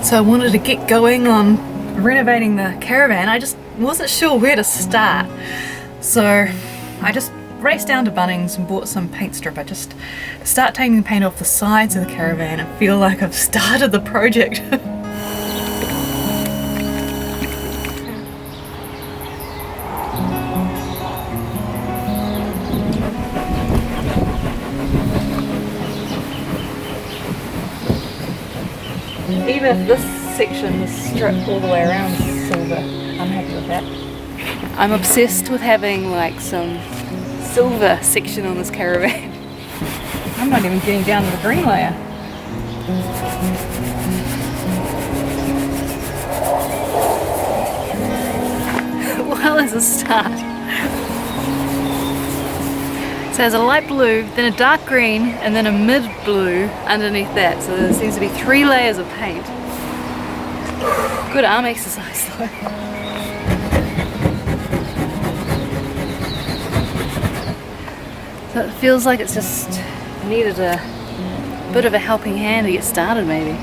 So I wanted to get going on renovating the caravan. I just wasn't sure where to start. So I just raced down to Bunnings and bought some paint strip. I just start taking the paint off the sides of the caravan and feel like I've started the project. Even if this section was stripped all the way around silver, I'm happy with that. I'm obsessed with having like some silver section on this caravan. I'm not even getting down to the green layer. Well, as a start. So there's a light blue, then a dark green, and then a mid blue underneath that. So there seems to be 3 layers of paint. Good arm exercise though. So it feels like it's just needed a bit of a helping hand to get started maybe.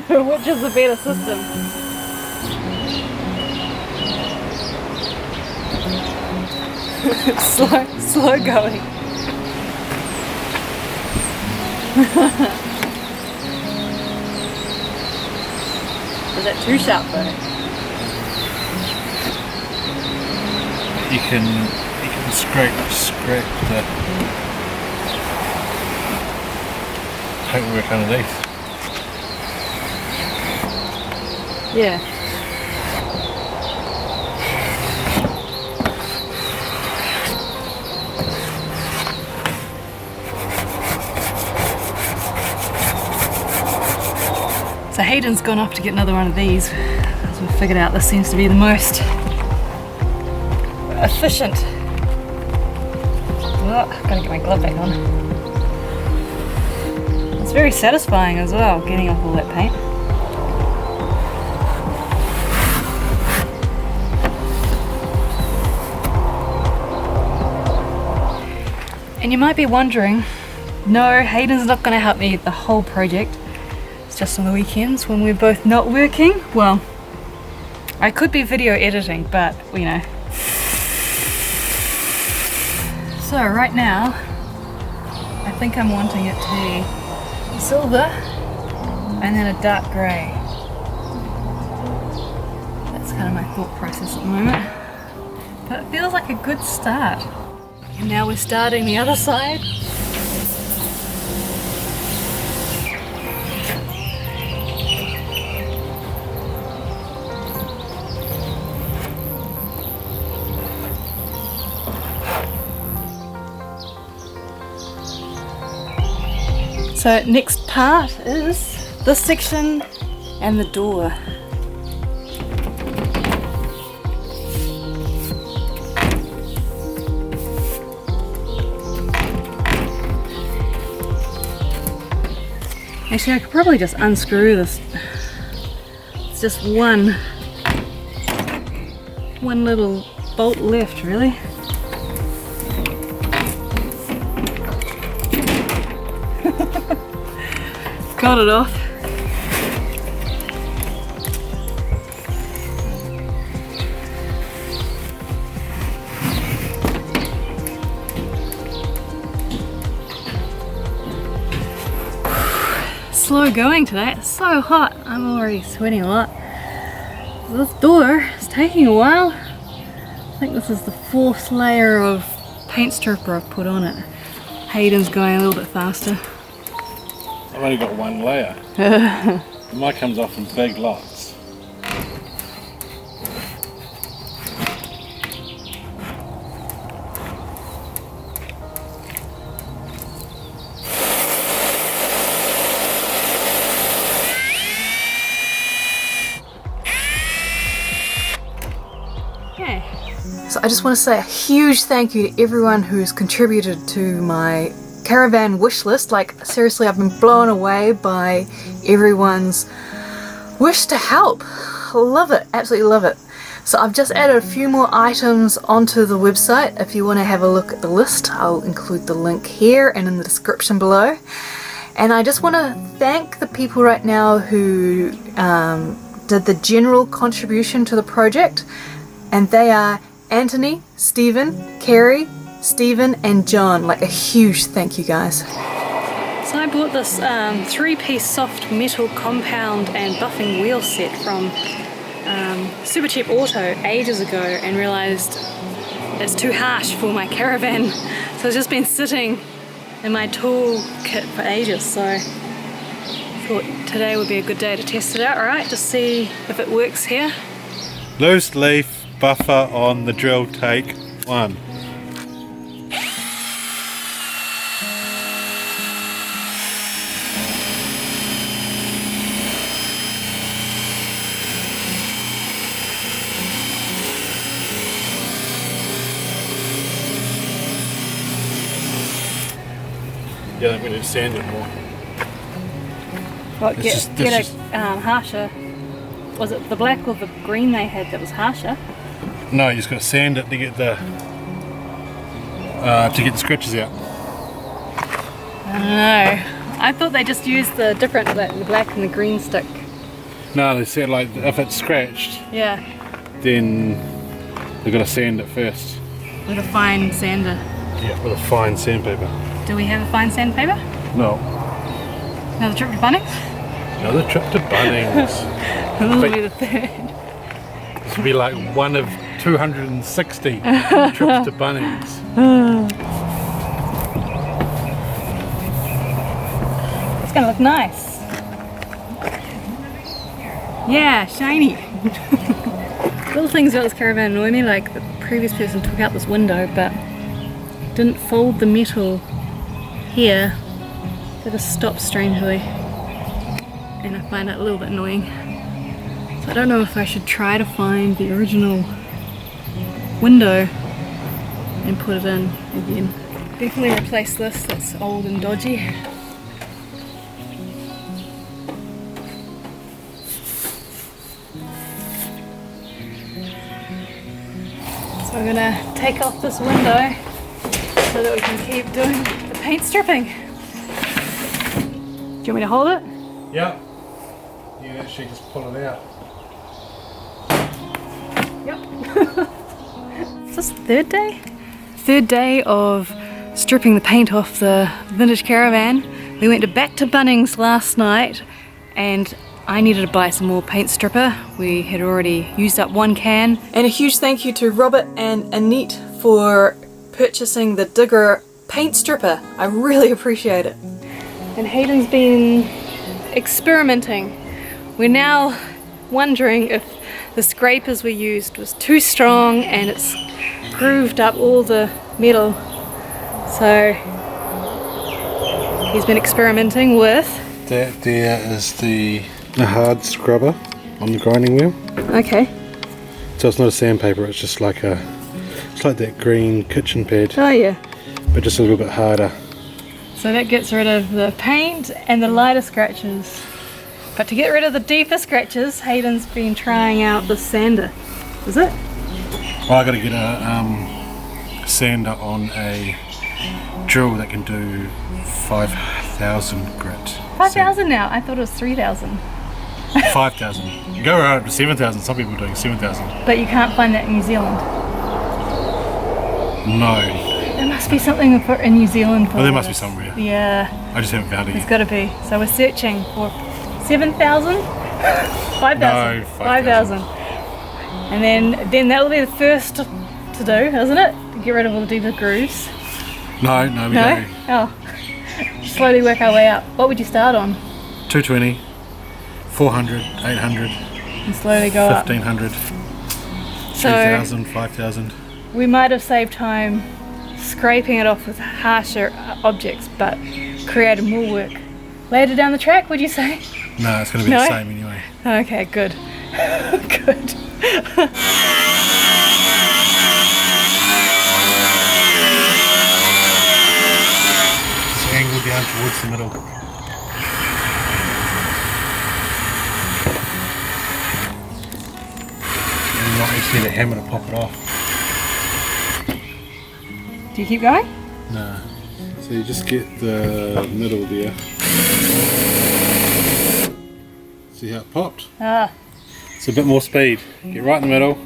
Which is the better system? slow going. Is that too sharp though? You can scrape the paintwork underneath. Yeah. So Hayden's gone off to get another one of these. As we figured out, this seems to be the most efficient. Oh, gotta get my glove back on. It's very satisfying as well, getting off all that paint. And you might be wondering, no, Hayden's not going to help me the whole project. It's just on the weekends when we're both not working. Well, I could be video editing, but you know. So right now, I think I'm wanting it to be silver and then a dark grey. That's kind of my thought process at the moment. But it feels like a good start. And now we're starting the other side. So next part is this section and the door. Actually, I could probably just unscrew this. It's just one little bolt left, really. Got it off. Slow going today, it's so hot. I'm already sweating a lot. This door is taking a while. I think this is the 4th layer of paint stripper I've put on it. Hayden's going a little bit faster. I've only got 1 layer. Mine comes off in big lots. So I just want to say a huge thank you to everyone who's contributed to my caravan wish list. Like seriously, I've been blown away by everyone's wish to help. love it, absolutely love it. So I've just added a few more items onto the website. If you want to have a look at the list, I'll include the link here and in the description below. And I just want to thank the people right now who did the general contribution to the project, and they are Anthony, Stephen, Kerry, Stephen and John. Like, a huge thank you, guys. So I bought this 3-piece soft metal compound and buffing wheel set from Super Cheap Auto ages ago and realised it's too harsh for my Caravan, so it's just been sitting in my tool kit for ages, so I thought today would be a good day to test it out, alright, to see if it works here. Loose leaf buffer on the drill, take 1. Yeah, I think we need to sand it more. What, get a harsher, was it the black or the green they had that was harsher? No, you just got to sand it to get the scratches out. I don't know. I thought they just used the different, the black and the green stick. No, they said like if it's scratched, yeah, then they've got to sand it first. With a fine sander. Yeah, with a fine sandpaper. Do we have a fine sandpaper? No. Another trip to Bunnings? Another trip to Bunnings. This will be the third. This will be like one of 260 trips to Bunnings. It's gonna look nice. Yeah, shiny. Little things about this Caravan annoy me, like the previous person took out this window but didn't fold the metal here. They just stopped strangely, and I find that a little bit annoying. So I don't know if I should try to find the original window and put it in again. Definitely replace this, that's old and dodgy. So I'm gonna take off this window so that we can keep doing the paint stripping. Do you want me to hold it? Yep. You can actually just pull it out. Yep. Is this the third day? Third day of stripping the paint off the vintage Caravan. We went back to Bunnings last night and I needed to buy some more paint stripper. We had already used up 1 can. And a huge thank you to Robert and Annette for purchasing the Digger paint stripper. I really appreciate it. And Hayden's been experimenting. We're now wondering if the scrapers we used was too strong and it's grooved up all the metal. So he's been experimenting with. That there is the hard scrubber on the grinding wheel. Okay. So it's not a sandpaper, it's just like it's like that green kitchen pad. Oh yeah. But just a little bit harder. So that gets rid of the paint and the lighter scratches. But to get rid of the deeper scratches, Hayden's been trying out the sander. Is it? Well, I got to get a sander on a drill that can do 5,000 grit. 5,000 now? I thought it was 3,000. 5,000. You go right up to 7,000. Some people are doing 7,000. But you can't find that in New Zealand. No. There must be something in New Zealand for Well, there must be somewhere. Yeah. I just haven't found it There's yet. got to be. So we're searching for 7,000? 5,000. No, 5,000. And then that'll be the first to do, isn't it? To get rid of all the deeper grooves. No, we No? don't. Oh. Slowly work our way up. What would you start on? 220, 400, 800, And slowly go 1,500, up. 3,000, 5,000. We might have saved time scraping it off with harsher objects, but created more work. Later down the track, would you say? No, it's going to be the same anyway. Okay, good. Good. Just angle down towards the middle. not actually the hammer to pop it off. Do you keep going? No. So you just get the middle there. See how it popped? Ah. It's a bit more speed. Get right in the middle.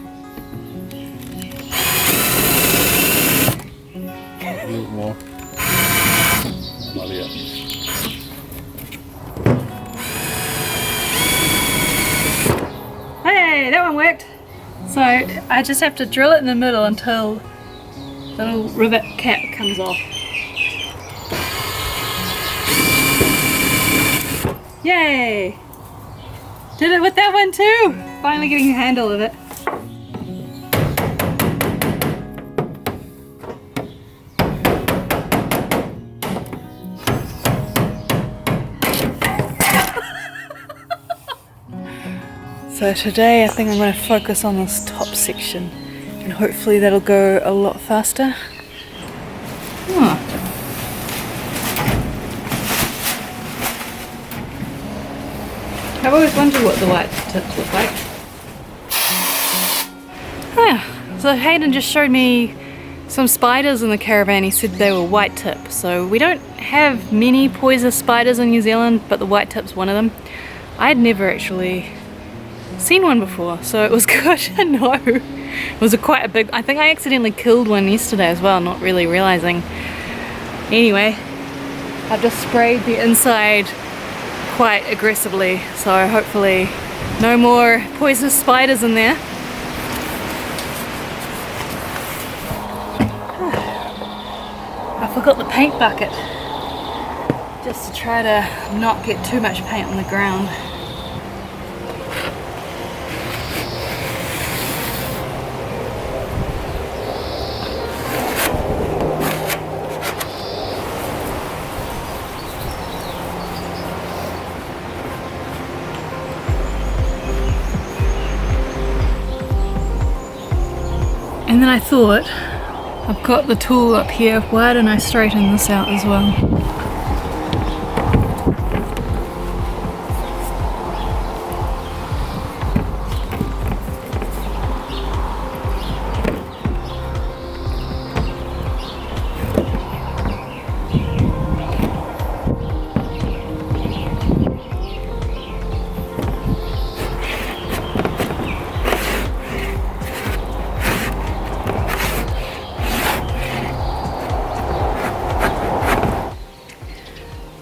A little more. Bloody up. Hey, that one worked. So I just have to drill it in the middle until the little rivet cap comes off. Yay! Did it with that one too! Finally getting a handle of it. So today I think I'm going to focus on this top section and hopefully that'll go a lot faster. Huh. I've always wondered what the white tips look like. So Hayden just showed me some spiders in the caravan. He said they were white tip. So we don't have many poisonous spiders in New Zealand, but the white tip's one of them. I had never actually seen one before, so it was good to know. It was quite a big, I think I accidentally killed one yesterday as well, not really realizing. Anyway, I've just sprayed the inside quite aggressively, so hopefully no more poisonous spiders in there. I forgot the paint bucket, just to try to not get too much paint on the ground. And then I thought, I've got the tool up here, why don't I straighten this out as well?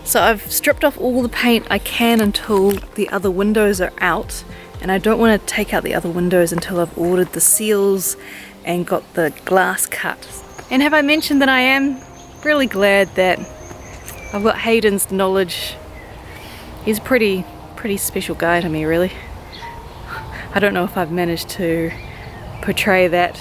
So I've stripped off all the paint I can until the other windows are out, and I don't want to take out the other windows until I've ordered the seals and got the glass cut. And have I mentioned that I am really glad that I've got Hayden's knowledge. He's a pretty special guy to me, really. I don't know if I've managed to portray that